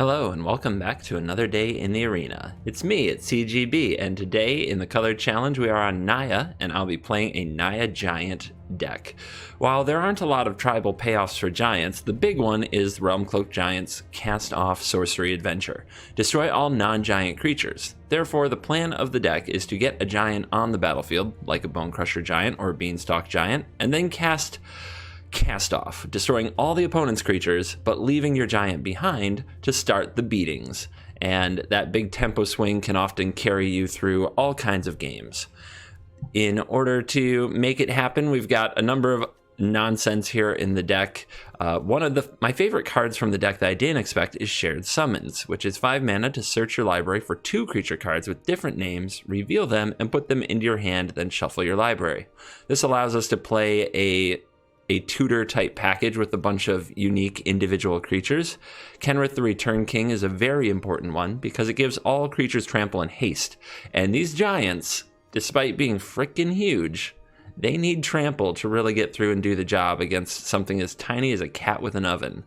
Hello and welcome back to another day in the arena. It's me, it's CGB, and today in the Colored Challenge we are on Naya, and I'll be playing a Naya Giant deck. While there aren't a lot of tribal payoffs for Giants, the big one is Realm-Cloaked Giant's cast-off sorcery adventure. Destroy all non-giant creatures. Therefore, the plan of the deck is to get a giant on the battlefield, like a Bone Crusher Giant or a Beanstalk Giant, and then cast off, destroying all the opponent's creatures, but leaving your giant behind to start the beatings. And that big tempo swing can often carry you through all kinds of games. In order to make it happen, we've got a number of nonsense here in the deck. One of my favorite cards from the deck that I didn't expect is Shared Summons, which is 5 mana to search your library for 2 creature cards with different names, reveal them, and put them into your hand, then shuffle your library. This allows us to play a tutor type package with a bunch of unique individual creatures. Kenrith the Return King is a very important one because it gives all creatures trample and haste. And these giants, despite being freaking huge, they need trample to really get through and do the job against something as tiny as a cat with an oven.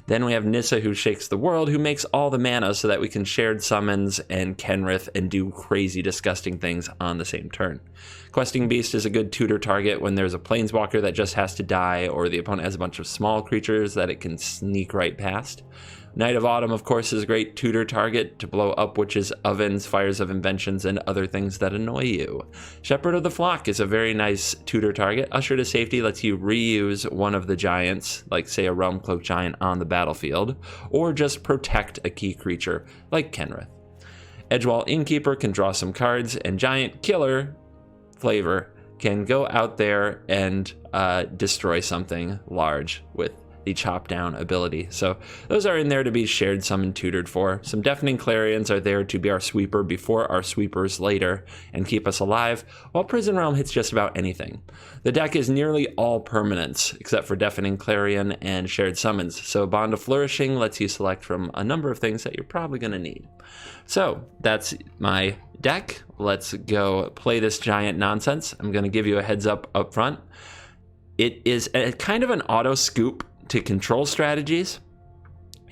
Then we have Nissa who shakes the world, who makes all the mana so that we can Shared Summons and Kenrith and do crazy, disgusting things on the same turn. Questing Beast is a good tutor target when there's a Planeswalker that just has to die, or the opponent has a bunch of small creatures that it can sneak right past. Knight of Autumn, of course, is a great tutor target to blow up witches' ovens, fires of inventions, and other things that annoy you. Shepherd of the Flock is a very nice tutor target. Usher to Safety lets you reuse one of the giants, like say a Realm-Cloaked Giant on the battlefield, or just protect a key creature, like Kenrith. Edgewall Innkeeper can draw some cards, and Giant Killer Flavor can go out there and destroy something large with the chop down ability. So those are in there to be shared, summoned, tutored for. Some Deafening Clarions are there to be our sweeper before our sweepers later and keep us alive, while Prison Realm hits just about anything. The deck is nearly all permanents except for Deafening Clarion and Shared Summons, so Bond of Flourishing lets you select from a number of things that you're probably going to need. So that's my deck. Let's go play this giant nonsense. I'm going to give you a heads up front. It is kind of an auto scoop to control strategies,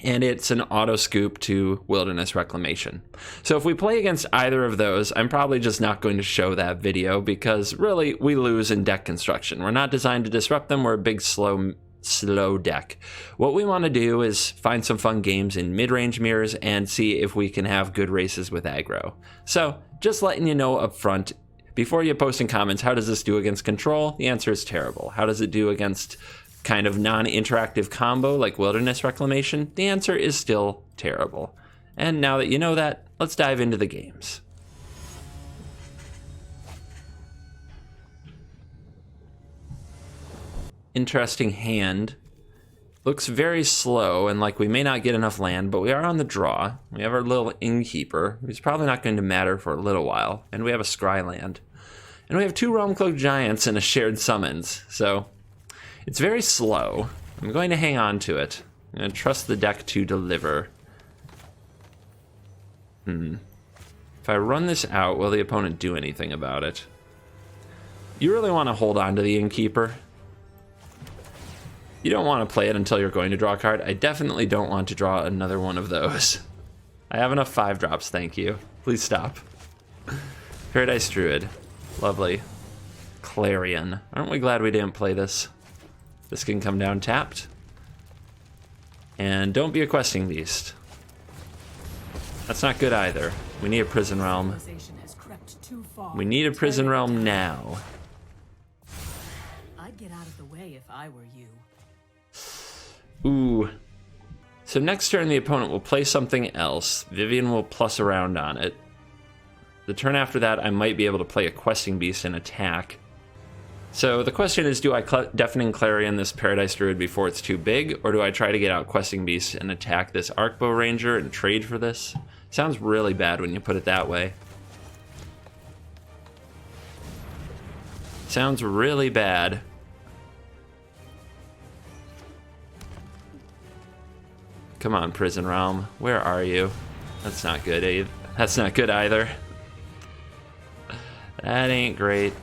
and it's an auto scoop to Wilderness Reclamation. So if we play against either of those, I'm probably just not going to show that video because really we lose in deck construction. We're not designed to disrupt them. We're a big slow deck. What we want to do is find some fun games in mid-range mirrors and see if we can have good races with aggro. So just letting you know up front, before you post in comments, how does this do against control? The answer is terrible. How does it do against kind of non-interactive combo like Wilderness Reclamation? The answer is still terrible. And now that you know that, let's dive into the games. Interesting hand. Looks very slow and like we may not get enough land, but we are on the draw. We have our little Innkeeper, who's probably not going to matter for a little while, and we have a Scry land. And we have 2 Realm-Cloaked Giants and a Shared Summons, so it's very slow. I'm going to hang on to it. I'm going to trust the deck to deliver. If I run this out, will the opponent do anything about it? You really want to hold on to the Innkeeper. You don't want to play it until you're going to draw a card. I definitely don't want to draw another one of those. I have enough 5-drops, thank you. Please stop. Paradise Druid. Lovely. Clarion. Aren't we glad we didn't play this? This can come down tapped. And don't be a Questing Beast. That's not good either. We need a Prison Realm. We need a Prison Realm now. I'd get out of the way if I were you. Ooh. So next turn the opponent will play something else. Vivian will plus around on it. The turn after that I might be able to play a Questing Beast and attack. So the question is, do I Deafening Clarion this Paradise Druid before it's too big, or do I try to get out Questing Beast and attack this Arcbow Ranger and trade for this? Sounds really bad when you put it that way. Sounds really bad. Come on, Prison Realm. Where are you? That's not good, Abe. That's not good either. That ain't great.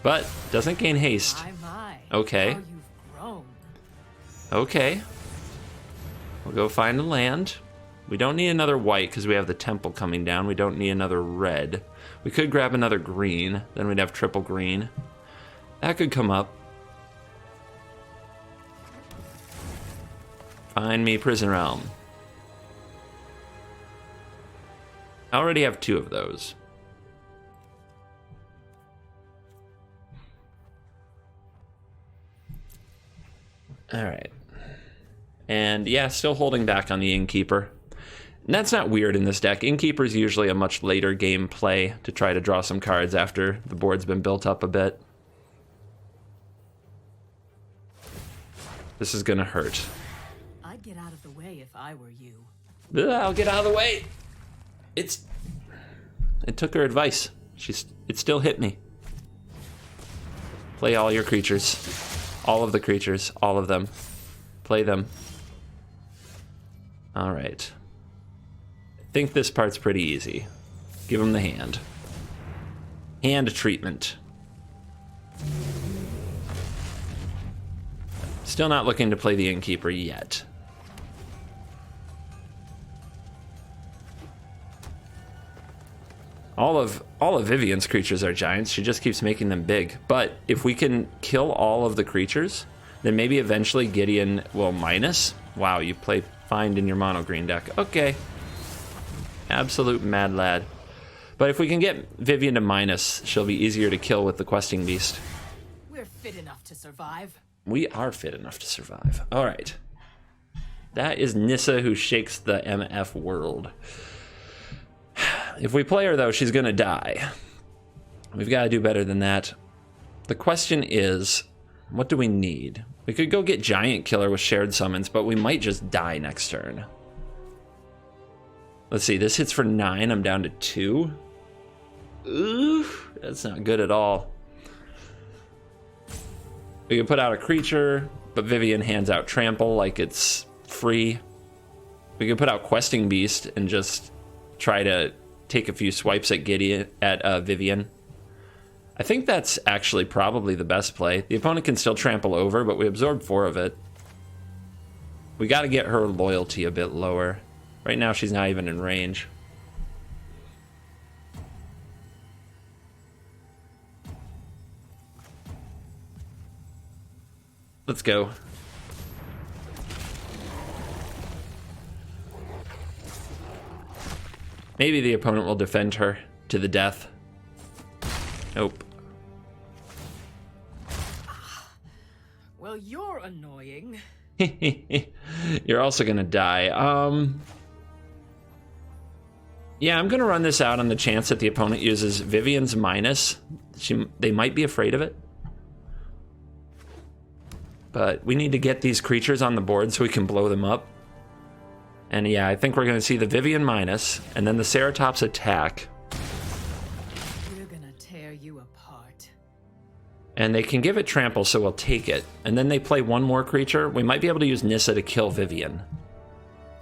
But doesn't gain haste. Okay. Okay. We'll go find a land. We don't need another white because we have the temple coming down. We don't need another red. We could grab another green. Then we'd have triple green. That could come up. Find me Prison Realm. I already have 2 of those. Alright. And yeah, still holding back on the Innkeeper. And that's not weird in this deck. Innkeeper is usually a much later game play to try to draw some cards after the board's been built up a bit. This is gonna hurt. I'd get out of the way if I were you. Ugh, I'll get out of the way. It took her advice. It still hit me. Play all your creatures. All of the creatures. All of them. Play them. Alright. I think this part's pretty easy. Give him the hand. Hand treatment. Still not looking to play the Innkeeper yet. All of Vivian's creatures are giants. She just keeps making them big. But if we can kill all of the creatures, then maybe eventually Gideon will minus. Wow, you play Find in your mono green deck. Okay. Absolute mad lad. But if we can get Vivian to minus, she'll be easier to kill with the Questing Beast. We're fit enough to survive. We are fit enough to survive. All right. That is Nissa who shakes the MF world. If we play her, though, she's going to die. We've got to do better than that. The question is, what do we need? We could go get Giant Killer with Shared Summons, but we might just die next turn. Let's see, this hits for 9. I'm down to 2. Ooh, that's not good at all. We could put out a creature, but Vivian hands out Trample like it's free. We could put out Questing Beast and just try to take a few swipes at Vivian. I think that's actually probably the best play. The opponent can still trample over, but we absorb 4 of it. We got to get her loyalty a bit lower. Right now, she's not even in range. Let's go. Maybe the opponent will defend her to the death. Nope. Well, you're annoying. You're also gonna die. Yeah, I'm gonna run this out on the chance that the opponent uses Vivian's minus. They might be afraid of it. But we need to get these creatures on the board so we can blow them up. And yeah, I think we're gonna see the Vivian minus, and then the Ceratops attack. We're gonna tear you apart. And they can give it trample, so we'll take it. And then they play one more creature. We might be able to use Nissa to kill Vivian.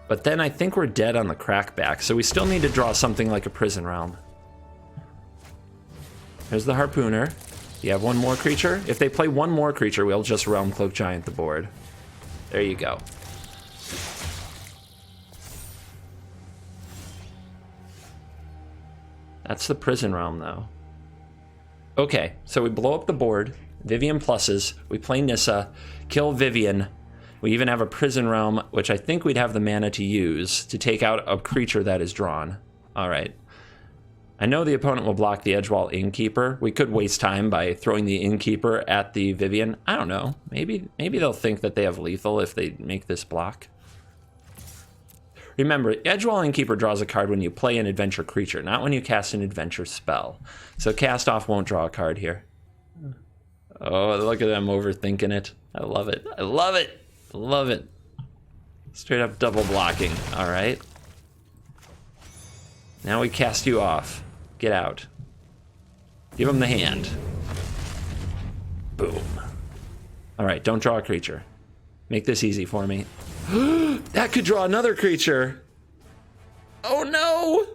But then I think we're dead on the crackback, so we still need to draw something like a Prison Realm. There's the Harpooner. You have one more creature? If they play one more creature, we'll just Realm-Cloaked Giant the board. There you go. That's the Prison Realm, though. Okay, so we blow up the board. Vivian pluses. We play Nissa. Kill Vivian. We even have a Prison Realm, which I think we'd have the mana to use to take out a creature that is drawn. All right. I know the opponent will block the Edgewall Innkeeper. We could waste time by throwing the Innkeeper at the Vivian. I don't know. Maybe they'll think that they have lethal if they make this block. Remember, Edgewall Innkeeper draws a card when you play an adventure creature, not when you cast an adventure spell. So Cast Off won't draw a card here. Oh, look at them overthinking it. I love it. I love it. I love it. Straight up double blocking. All right. Now we cast you off. Get out. Give him the hand. Boom. All right, don't draw a creature. Make this easy for me. That could draw another creature. Oh no!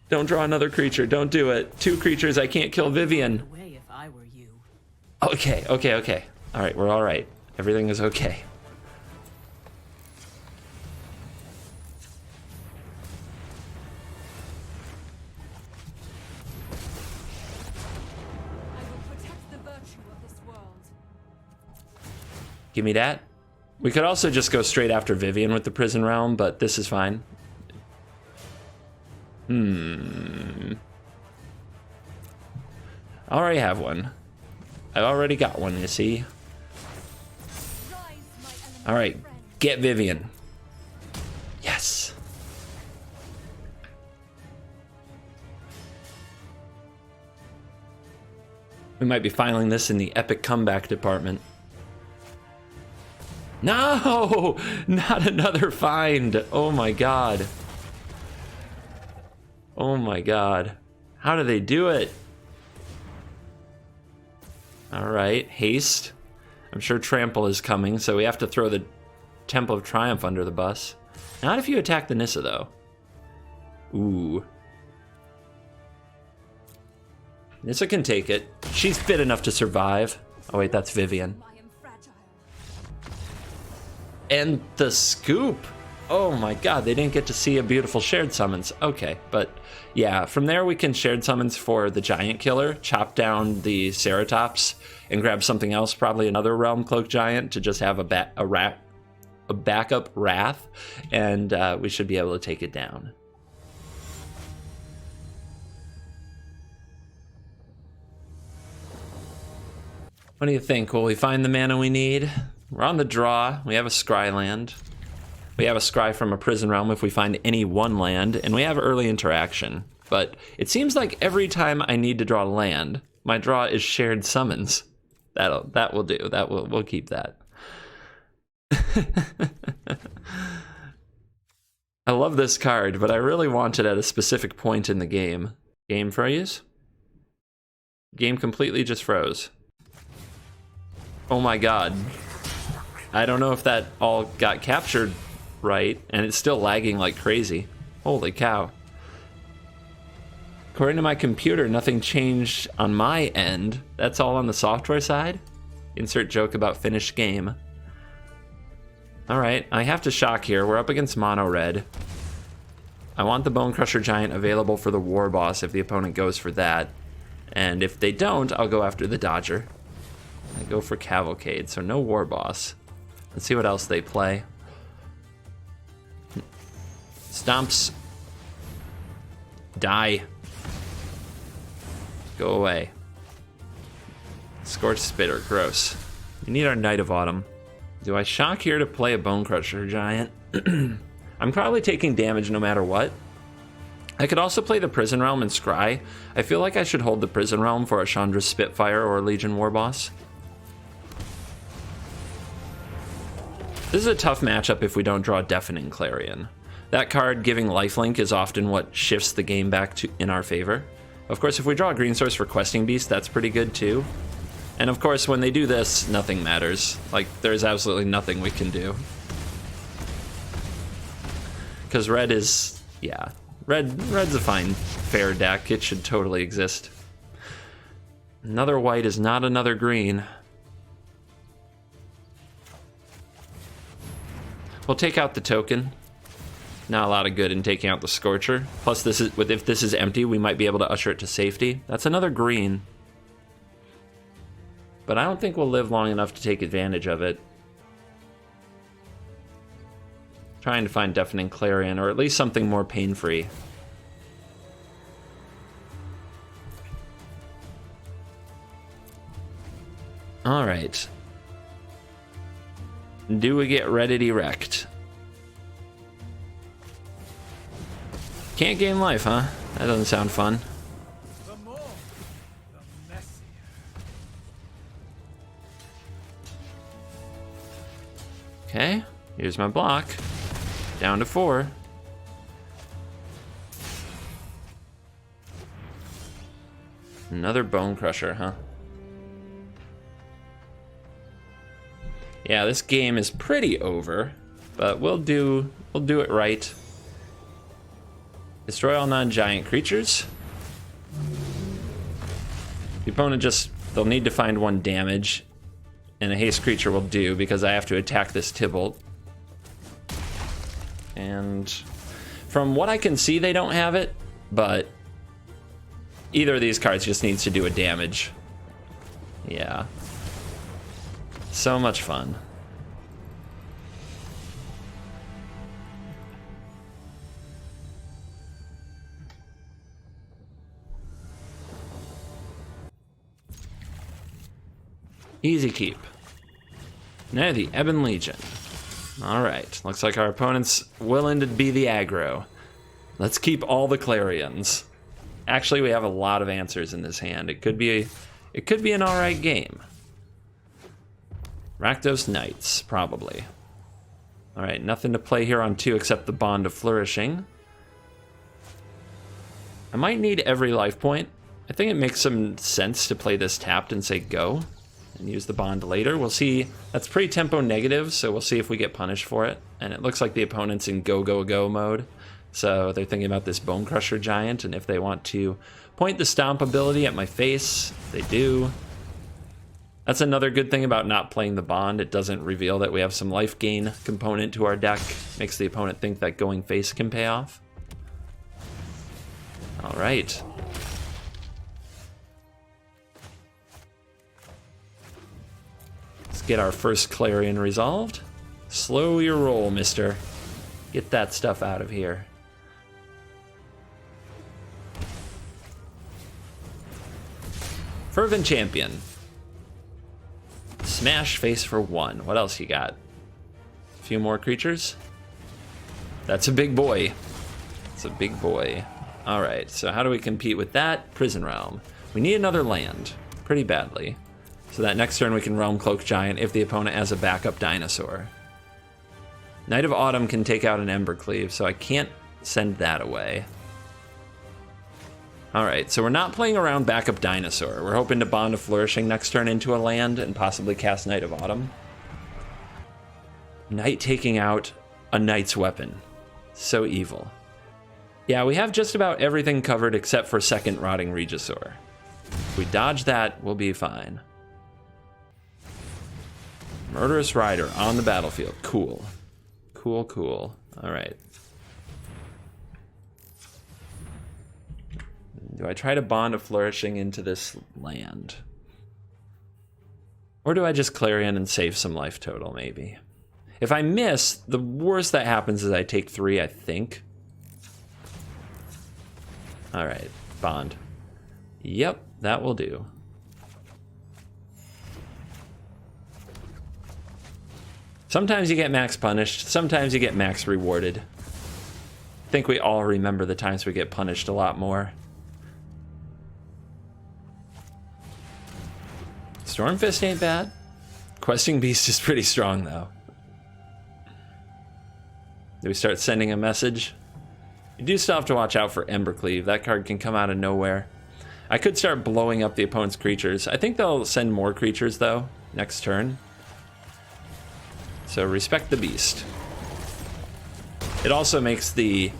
Don't draw another creature. Don't do it. 2 creatures. I can't kill Vivian. Away if I were you. Okay, okay, okay. All right, we're all right. Everything is okay. Give me that. We could also just go straight after Vivian with the Prison Realm, but this is fine. I already have one. I already got one, you see. All right, get Vivian. Yes. We might be filing this in the epic comeback department. No, not another find. Oh my god. Oh my god. How do they do it? All right, haste. I'm sure trample is coming, so we have to throw the Temple of Triumph under the bus. Not if you attack the Nissa, though. Ooh. Nissa can take it. She's fit enough to survive. Oh wait, that's Vivian. And the scoop. Oh my god, they didn't get to see a beautiful shared summons. Okay, but yeah, from there we can shared summons for the giant killer, chop down the Ceratops, and grab something else, probably another Realm-Cloaked Giant, to just have a backup Wrath, and we should be able to take it down. What do you think? Will we find the mana we need? We're on the draw. We have a scry land. We have a scry from a prison realm if we find any one land, and we have early interaction. But it seems like every time I need to draw land, my draw is shared summons. That will do. We'll keep that. I love this card, but I really want it at a specific point in the game. Game freeze? Game completely just froze. Oh my god. I don't know if that all got captured right, and it's still lagging like crazy. Holy cow. According to my computer, nothing changed on my end. That's all on the software side? Insert joke about finished game. Alright, I have to shock here. We're up against mono red. I want the Bone Crusher Giant available for the War Boss if the opponent goes for that. And if they don't, I'll go after the Dodger. I go for Cavalcade, so no War Boss. Let's see what else they play. Stomps. Die. Go away. Scorched Spitter, gross. We need our Knight of Autumn. Do I shock here to play a Bone Crusher Giant? I'm probably taking damage no matter what. I could also play the Prison Realm and Scry. I feel like I should hold the Prison Realm for a Chandra's Spitfire or a Legion War Boss. This is a tough matchup if we don't draw Deafening Clarion. That card giving lifelink is often what shifts the game back to in our favor. Of course, if we draw a green source for Questing Beast, that's pretty good too. And of course, when they do this, nothing matters. Like, there's absolutely nothing we can do. Because red is, yeah, red's a fine, fair deck. It should totally exist. Another white is not another green. We'll take out the token. Not a lot of good in taking out the Scorcher. Plus, if this is empty, we might be able to usher it to safety. That's another green. But I don't think we'll live long enough to take advantage of it. Trying to find Deafening Clarion, or at least something more pain-free. All right. Do we get ready wrecked? Can't gain life, huh? That doesn't sound fun. The more, the messier. Okay, here's my block. Down to 4. Another Bone Crusher, huh? Yeah, this game is pretty over, but we'll do it right. Destroy all non-giant creatures. The opponent they'll need to find 1 damage, and a haste creature will do because I have to attack this Tybalt. And from what I can see, they don't have it, but either of these cards just needs to do a damage. Yeah. So much fun. Easy keep. Now the Ebon Legion. Alright, looks like our opponent's willing to be the aggro. Let's keep all the Clarions. Actually, we have a lot of answers in this hand. It could be an alright game. Rakdos Knights, probably. Alright, nothing to play here on 2 except the Bond of Flourishing. I might need every life point. I think it makes some sense to play this tapped and say go, and use the Bond later. We'll see. That's pretty tempo negative, so we'll see if we get punished for it. And it looks like the opponent's in go, go, go mode. So they're thinking about this Bone Crusher Giant, and if they want to point the Stomp ability at my face, they do. That's another good thing about not playing the Bond. It doesn't reveal that we have some life gain component to our deck. Makes the opponent think that going face can pay off. All right. Let's get our first Clarion resolved. Slow your roll, mister. Get that stuff out of here. Fervent Champion. Smash face for 1. What else you got? A few more creatures? That's a big boy. It's a big boy. Alright, so how do we compete with that? Prison Realm. We need another land, pretty badly. So that next turn we can Realm-Cloaked Giant if the opponent has a backup dinosaur. Knight of Autumn can take out an Embercleave, so I can't send that away. Alright, so we're not playing around backup dinosaur. We're hoping to Bond of Flourishing next turn into a land and possibly cast Knight of Autumn. Knight taking out a Knight's Weapon. So evil. Yeah, we have just about everything covered except for second Rotting Regisaur. If we dodge that, we'll be fine. Murderous Rider on the battlefield. Cool. Cool, cool. Alright. Do I try to Bond of Flourishing into this land? Or do I just Clarion and save some life total, maybe? If I miss, the worst that happens is I take 3, I think. Alright, Bond. Yep, that will do. Sometimes you get max punished, sometimes you get max rewarded. I think we all remember the times we get punished a lot more. Stormfist ain't bad. Questing Beast is pretty strong, though. Do we start sending a message? You do still have to watch out for Embercleave. That card can come out of nowhere. I could start blowing up the opponent's creatures. I think they'll send more creatures, though, next turn. So respect the beast. It also makes the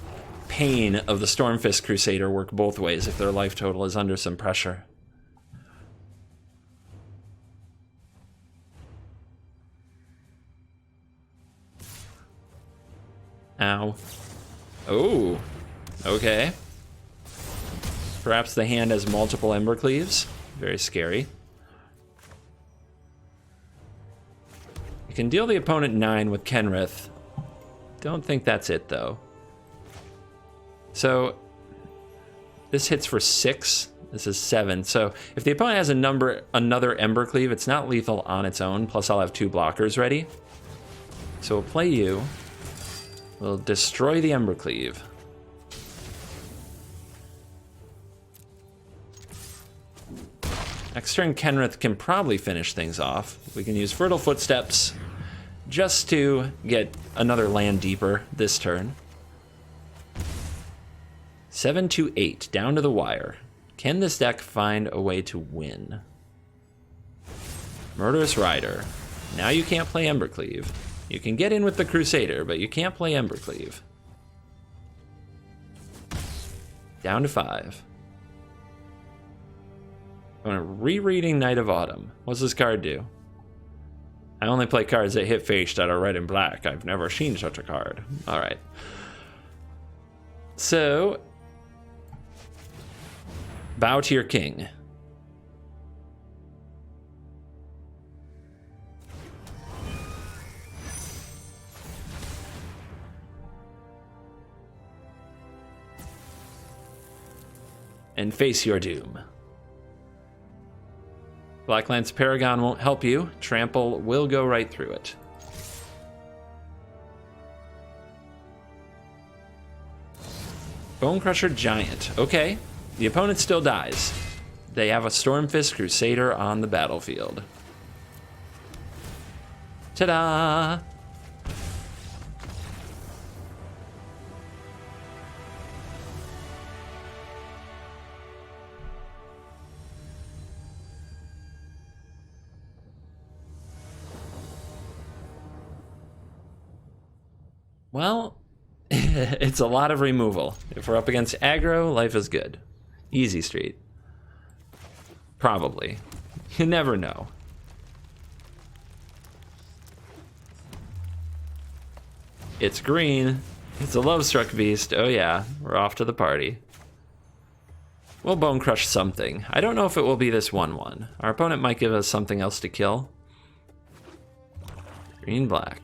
pain of the Stormfist Crusader work both ways if their life total is under some pressure. Ow. Oh, okay. Perhaps the hand has multiple Embercleaves. Very scary. You can deal the opponent 9 with Kenrith. Don't think that's it, though. So, this hits for 6. This is 7. So, if the opponent has another Embercleave, it's not lethal on its own. Plus, I'll have 2 blockers ready. So, we'll play you. We'll destroy the Embercleave. Next turn, Kenrith can probably finish things off. We can use Fertile Footsteps just to get another land deeper this turn. 7 to 8, down to the wire. Can this deck find a way to win? Murderous Rider. Now you can't play Embercleave. You can get in with the Crusader, but you can't play Embercleave. Down to 5. I'm rereading Knight of Autumn. What's this card do? I only play cards that hit face that are red and black. I've never seen such a card. Alright. So, bow to your king. And face your doom. Black Lance Paragon won't help you. Trample will go right through it. Bonecrusher Giant. Okay, the opponent still dies. They have a Stormfist Crusader on the battlefield. Ta-da! Well, it's a lot of removal. If we're up against aggro, life is good. Easy street. Probably. You never know. It's green. It's a love-struck beast. Oh yeah, we're off to the party. We'll bone crush something. I don't know if it will be this 1/1. Our opponent might give us something else to kill. Green-black.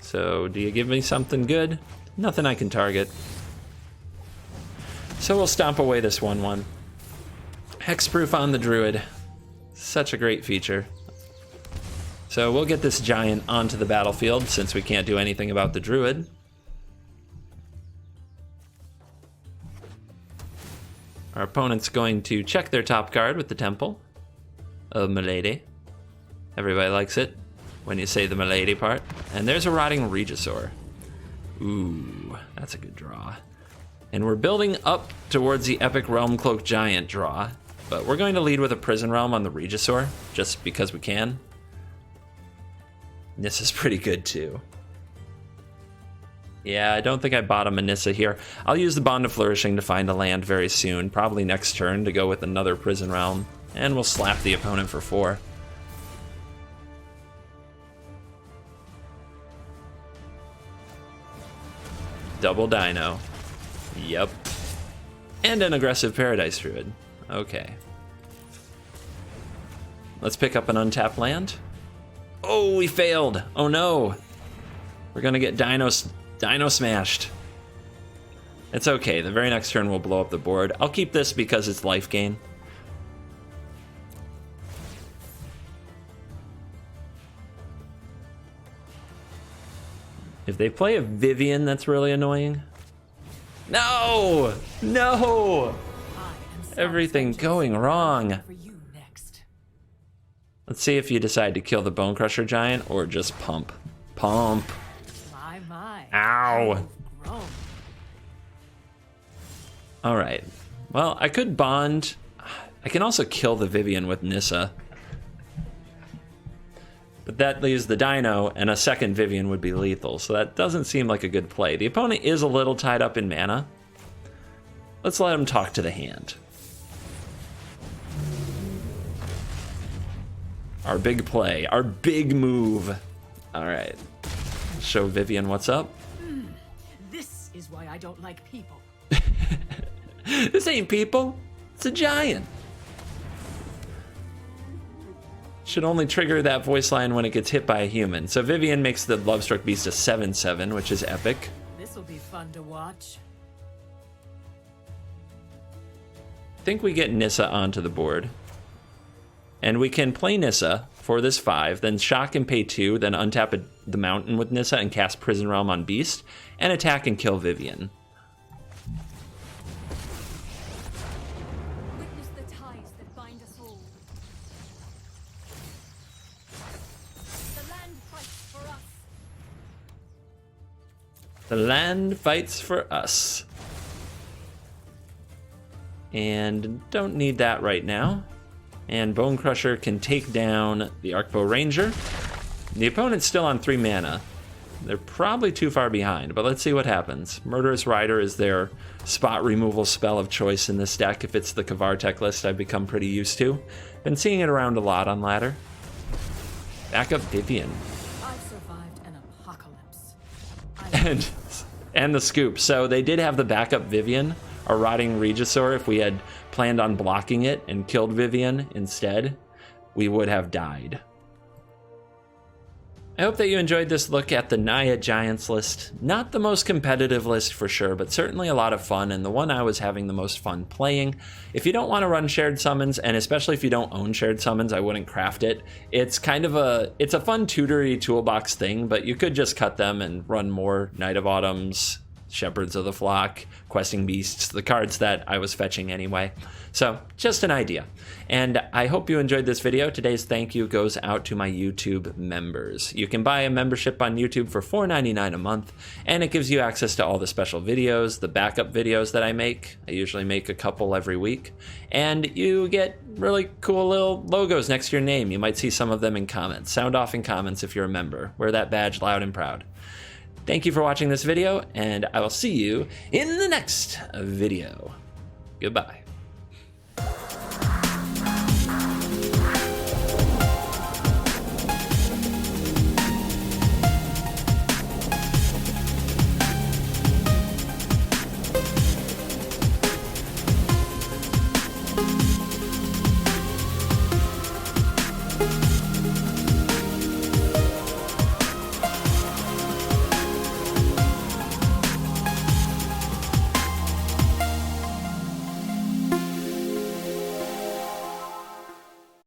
So, do you give me something good? Nothing I can target. So we'll stomp away this 1/1. Hexproof on the Druid. Such a great feature. So we'll get this Giant onto the battlefield since we can't do anything about the Druid. Our opponent's going to check their top card with the Temple of Milady. Everybody likes it when you say the Milady part. And there's a Rotting Regisaur. Ooh, that's a good draw. And we're building up towards the epic Realm-Cloaked Giant draw, but we're going to lead with a Prison Realm on the Regisaur, just because we can. Nissa's pretty good too. Yeah, I don't think I bottom a Nissa here. I'll use the Bond of Flourishing to find a land very soon, probably next turn to go with another Prison Realm, and we'll slap the opponent for 4. Double Dino. Yep. And an aggressive Paradise Druid. Okay. Let's pick up an untapped land. Oh, we failed. Oh no. We're gonna get Dino smashed. It's okay. The very next turn we'll blow up the board. I'll keep this because it's life gain. If they play a Vivian, that's really annoying. No! No! Everything going wrong. Let's see if you decide to kill the Bonecrusher Giant or just pump. Pump. My. Ow. All right. Well, I could bond. I can also kill the Vivian with Nissa. But that leaves the Dino, and a second Vivian would be lethal, so that doesn't seem like a good play. The opponent is a little tied up in mana. Let's let him talk to the hand. Our big play, our big move. All right. Show Vivian what's up. This is why I don't like people. This ain't people, it's a giant. Should only trigger that voice line when it gets hit by a human. So Vivian makes the Love-Struck Beast a 7/7, which is epic. This'll be fun to watch. I think we get Nissa onto the board. And we can play Nissa for this 5, then shock and pay 2, then untap the mountain with Nissa and cast Prison Realm on Beast, and attack and kill Vivian. Witness the ties that bind us all. The land fights for us. The land fights for us. And don't need that right now. And Bonecrusher can take down the Arcbow Ranger. The opponent's still on 3 mana. They're probably too far behind, but let's see what happens. Murderous Rider is their spot removal spell of choice in this deck. If it's the Kavartek list I've become pretty used to. Been seeing it around a lot on ladder. Backup Vivian. I've survived an apocalypse. And the scoop. So they did have the backup Vivian, a Rotting Regisaur. If we had planned on blocking it and killed Vivian instead, we would have died. I hope that you enjoyed this look at the Naya Giants list. Not the most competitive list for sure, but certainly a lot of fun, and the one I was having the most fun playing. If you don't want to run shared summons, and especially if you don't own shared summons, I wouldn't craft it. It's kind of it's a fun tutory toolbox thing, but you could just cut them and run more Night of Autumns, Shepherds of the Flock, Questing Beasts, the cards that I was fetching anyway. So, just an idea. And I hope you enjoyed this video. Today's thank you goes out to my YouTube members. You can buy a membership on YouTube for $4.99 a month, and it gives you access to all the special videos, the backup videos that I make. I usually make a couple every week. And you get really cool little logos next to your name. You might see some of them in comments. Sound off in comments if you're a member. Wear that badge loud and proud. Thank you for watching this video, and I will see you in the next video. Goodbye.